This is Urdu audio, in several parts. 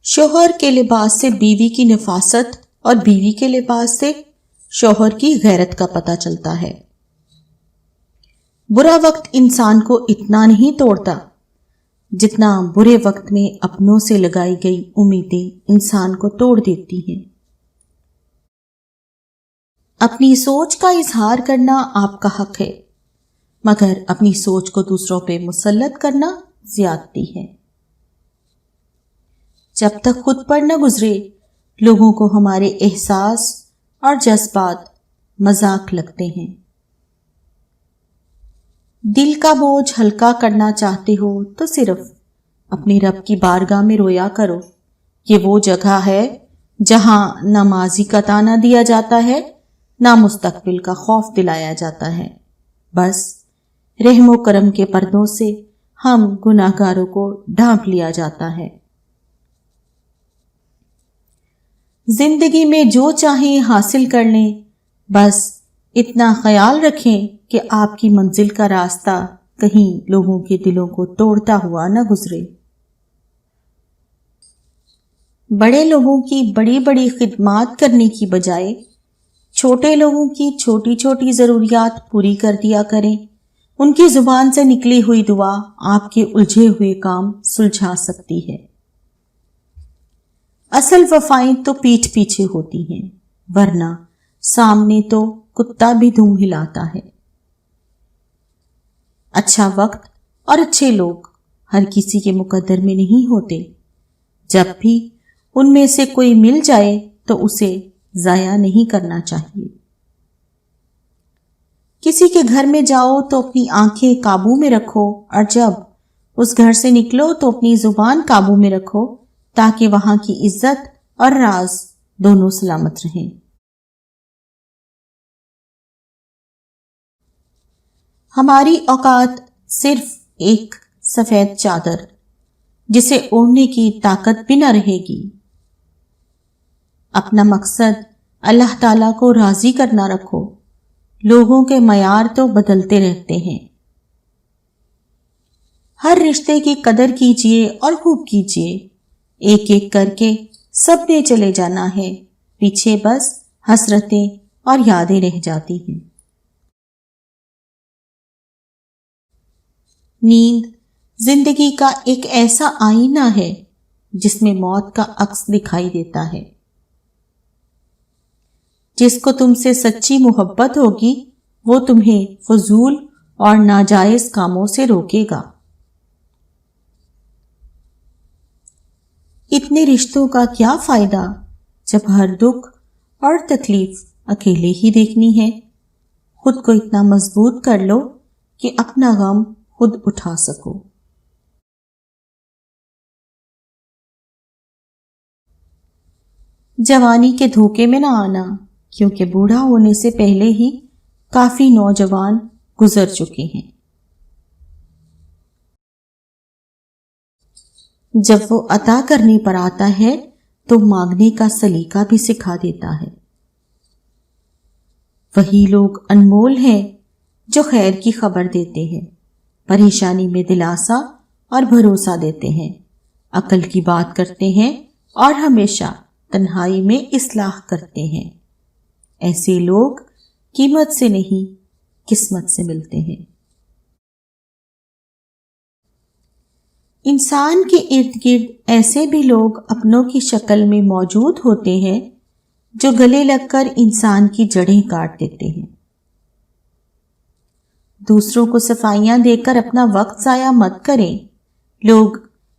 شوہر کے لباس سے بیوی کی نفاست اور بیوی کے لباس سے شوہر کی غیرت کا پتہ چلتا ہے۔ برا وقت انسان کو اتنا نہیں توڑتا جتنا برے وقت میں اپنوں سے لگائی گئی امیدیں انسان کو توڑ دیتی ہیں۔ اپنی سوچ کا اظہار کرنا آپ کا حق ہے، مگر اپنی سوچ کو دوسروں پہ مسلط کرنا زیادتی ہے۔ جب تک خود پر نہ گزرے لوگوں کو ہمارے احساس اور جذبات مذاق لگتے ہیں۔ دل کا بوجھ ہلکا کرنا چاہتے ہو تو صرف اپنے رب کی بارگاہ میں رویا کرو۔ یہ وہ جگہ ہے جہاں نہ ماضی کا تانا دیا جاتا ہے، نہ مستقبل کا خوف دلایا جاتا ہے۔ بس رحم و کرم کے پردوں سے ہم گناہ گاروں کو ڈھانپ لیا جاتا ہے۔ زندگی میں جو چاہیں حاصل کر لیں، بس اتنا خیال رکھیں کہ آپ کی منزل کا راستہ کہیں لوگوں کے دلوں کو توڑتا ہوا نہ گزرے۔ بڑے لوگوں کی بڑی بڑی خدمات کرنے کی بجائے چھوٹے لوگوں کی چھوٹی چھوٹی ضروریات پوری کر دیا کریں۔ ان کی زبان سے نکلی ہوئی دعا آپ کے الجھے ہوئے کام سلجھا سکتی ہے۔ اصل وفائیں تو پیٹھ پیچھے ہوتی ہیں، ورنہ سامنے تو کتا بھی دم ہلاتا ہے۔ اچھا وقت اور اچھے لوگ ہر کسی کے مقدر میں نہیں ہوتے۔ جب بھی ان میں سے کوئی مل جائے تو اسے ضائع نہیں کرنا چاہیے۔ کسی کے گھر میں جاؤ تو اپنی آنکھیں قابو میں رکھو، اور جب اس گھر سے نکلو تو اپنی زبان قابو میں رکھو، تاکہ وہاں کی عزت اور راز دونوں سلامت رہیں۔ ہماری اوقات صرف ایک سفید چادر جسے اوڑھنے کی طاقت بھی نہ رہے گی۔ اپنا مقصد اللہ تعالیٰ کو راضی کرنا رکھو۔ لوگوں کے معیار تو بدلتے رہتے ہیں۔ ہر رشتے کی قدر کیجیے اور خوب کیجیے۔ ایک ایک کر کے سب نے چلے جانا ہے، پیچھے بس حسرتیں اور یادیں رہ جاتی ہیں۔ نیند زندگی کا ایک ایسا آئینہ ہے جس میں موت کا عکس دکھائی دیتا ہے۔ جس کو تم سے سچی محبت ہوگی وہ تمہیں فضول اور ناجائز کاموں سے روکے گا۔ اتنے رشتوں کا کیا فائدہ جب ہر دکھ اور تکلیف اکیلے ہی دیکھنی ہے۔ خود کو اتنا مضبوط کر لو کہ اپنا غم خود اٹھا سکو۔ جوانی کے دھوکے میں نہ آنا، کیونکہ بوڑھا ہونے سے پہلے ہی کافی نوجوان گزر چکے ہیں۔ جب وہ عطا کرنے پر آتا ہے تو مانگنے کا سلیقہ بھی سکھا دیتا ہے۔ وہی لوگ انمول ہیں جو خیر کی خبر دیتے ہیں، پریشانی میں دلاسا اور بھروسہ دیتے ہیں، عقل کی بات کرتے ہیں اور ہمیشہ تنہائی میں اصلاح کرتے ہیں۔ ایسے لوگ قیمت سے نہیں قسمت سے ملتے ہیں۔ انسان کے ارد گرد ایسے بھی لوگ اپنوں کی شکل میں موجود ہوتے ہیں جو گلے لگ کر انسان کی جڑیں کاٹ دیتے ہیں۔ دوسروں کو صفائیاں دے کر اپنا وقت ضائع مت کریں۔ لوگ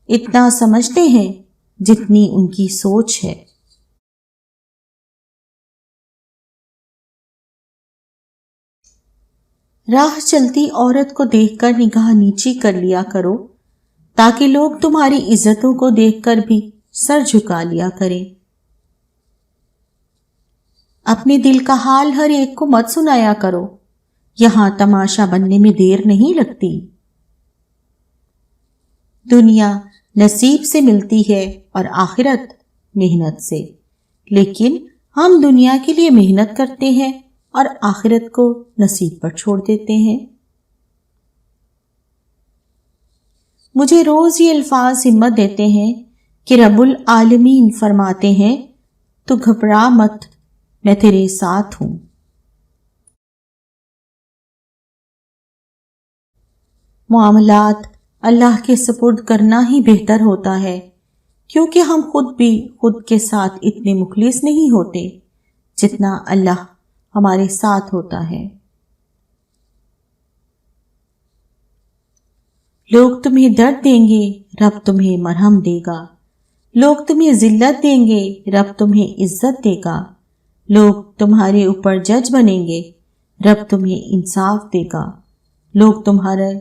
اتنا سمجھتے ہیں جتنی ان کی سوچ ہے۔ راہ چلتی عورت کو دیکھ کر نگاہ نیچی کر لیا کرو، تاکہ لوگ تمہاری عزتوں کو دیکھ کر بھی سر جھکا لیا کریں۔ اپنے دل کا حال ہر ایک کو مت سنایا کرو، یہاں تماشا بننے میں دیر نہیں لگتی۔ دنیا نصیب سے ملتی ہے اور آخرت محنت سے، لیکن ہم دنیا کے لیے محنت کرتے ہیں اور آخرت کو نصیب پر چھوڑ دیتے ہیں۔ مجھے روز یہ الفاظ ہمت دیتے ہیں کہ رب العالمین فرماتے ہیں تو گھبرا مت، میں تیرے ساتھ ہوں۔ معاملات اللہ کے سپرد کرنا ہی بہتر ہوتا ہے، کیونکہ ہم خود بھی خود کے ساتھ اتنے مخلص نہیں ہوتے جتنا اللہ ہمارے ساتھ ہوتا ہے۔ لوگ تمہیں درد دیں گے، رب تمہیں مرہم دے گا۔ لوگ تمہیں ذلت دیں گے، رب تمہیں عزت دے گا۔ لوگ تمہارے اوپر جج بنیں گے، رب تمہیں انصاف دے گا۔ لوگ تمہارے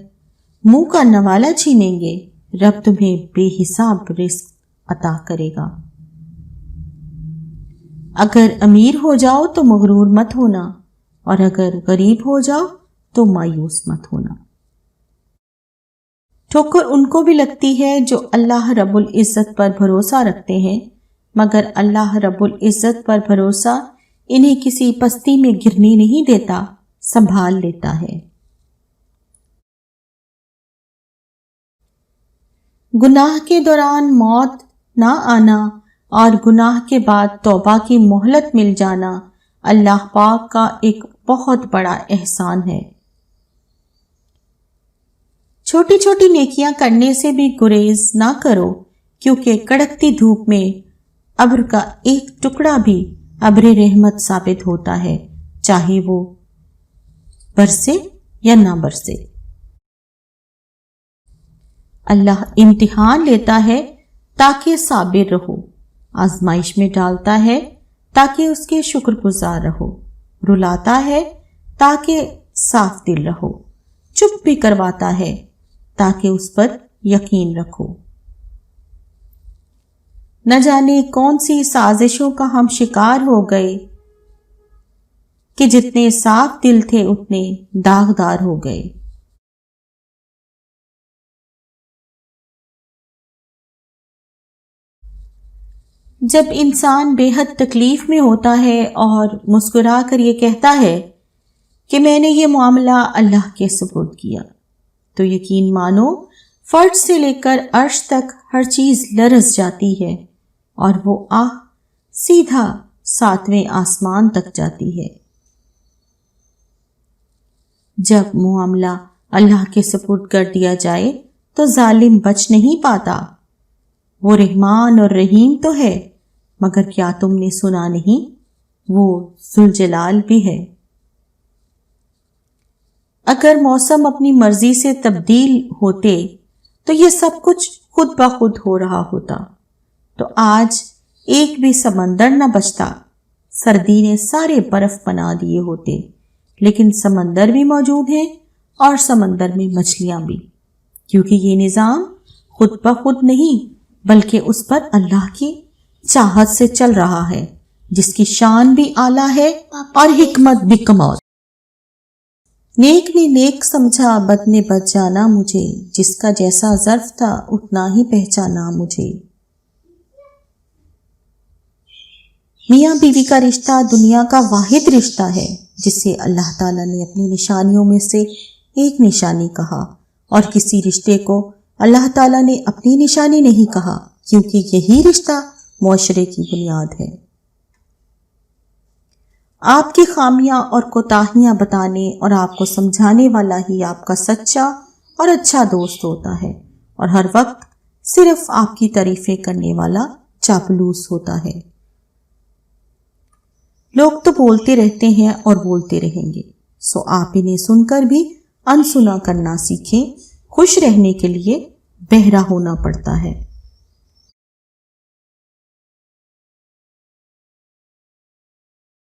منہ کا نوالہ چھینیں گے، رب تمہیں بے حساب رزق عطا کرے گا۔ اگر امیر ہو جاؤ تو مغرور مت ہونا، اور اگر غریب ہو جاؤ تو مایوس مت ہونا۔ ٹھوکر ان کو بھی لگتی ہے جو اللہ رب العزت پر بھروسہ رکھتے ہیں، مگر اللہ رب العزت پر بھروسہ انہیں کسی پستی میں گرنے نہیں دیتا، سنبھال لیتا ہے۔ گناہ کے دوران موت نہ آنا اور گناہ کے بعد توبہ کی مہلت مل جانا اللہ پاک کا ایک بہت بڑا احسان ہے۔ چھوٹی چھوٹی نیکیاں کرنے سے بھی گریز نہ کرو، کیونکہ کڑکتی دھوپ میں ابر کا ایک ٹکڑا بھی ابر رحمت ثابت ہوتا ہے، چاہے وہ برسے یا نہ برسے۔ اللہ امتحان لیتا ہے تاکہ صابر رہو، آزمائش میں ڈالتا ہے تاکہ اس کے شکر گزار رہو، رلاتا ہے تاکہ صاف دل رہو، چپ بھی کرواتا ہے تاکہ اس پر یقین رکھو۔ نہ جانے کون سی سازشوں کا ہم شکار ہو گئے کہ جتنے صاف دل تھے اتنے داغدار ہو گئے۔ جب انسان بے حد تکلیف میں ہوتا ہے اور مسکرا کر یہ کہتا ہے کہ میں نے یہ معاملہ اللہ کے سپرد کیا، تو یقین مانو فرش سے لے کر عرش تک ہر چیز لرز جاتی ہے، اور وہ آہ سیدھا 7ویں آسمان تک جاتی ہے۔ جب معاملہ اللہ کے سپرد کر دیا جائے تو ظالم بچ نہیں پاتا۔ وہ رحمان اور رحیم تو ہے، مگر کیا تم نے سنا نہیں، وہ ذوالجلال بھی ہے۔ اگر موسم اپنی مرضی سے تبدیل ہوتے تو یہ سب کچھ خود بخود ہو رہا ہوتا، تو آج ایک بھی سمندر نہ بچتا، سردی نے سارے برف بنا دیے ہوتے، لیکن سمندر بھی موجود ہیں اور سمندر میں مچھلیاں بھی، کیونکہ یہ نظام خود بخود نہیں بلکہ اس پر اللہ کی چاہت سے چل رہا ہے، جس کی شان بھی اعلیٰ ہے اور حکمت بھی کمال۔ نیک نے نیک سمجھا، بد نے بد جانا مجھے، جس کا جیسا ظرف تھا اتنا ہی پہچانا مجھے۔ میاں بیوی کا رشتہ دنیا کا واحد رشتہ ہے جسے اللہ تعالیٰ نے اپنی نشانیوں میں سے ایک نشانی کہا، اور کسی رشتے کو اللہ تعالیٰ نے اپنی نشانی نہیں کہا، کیونکہ یہی رشتہ معاشرے کی بنیاد ہے۔ آپ کی خامیاں اور کوتاہیاں بتانے اور آپ کو سمجھانے والا ہی آپ کا سچا اور اچھا دوست ہوتا ہے، اور ہر وقت صرف آپ کی تعریفیں کرنے والا چاپلوس ہوتا ہے۔ لوگ تو بولتے رہتے ہیں اور بولتے رہیں گے، سو آپ انہیں سن کر بھی انسنا کرنا سیکھیں۔ خوش رہنے کے لیے بہرا ہونا پڑتا ہے۔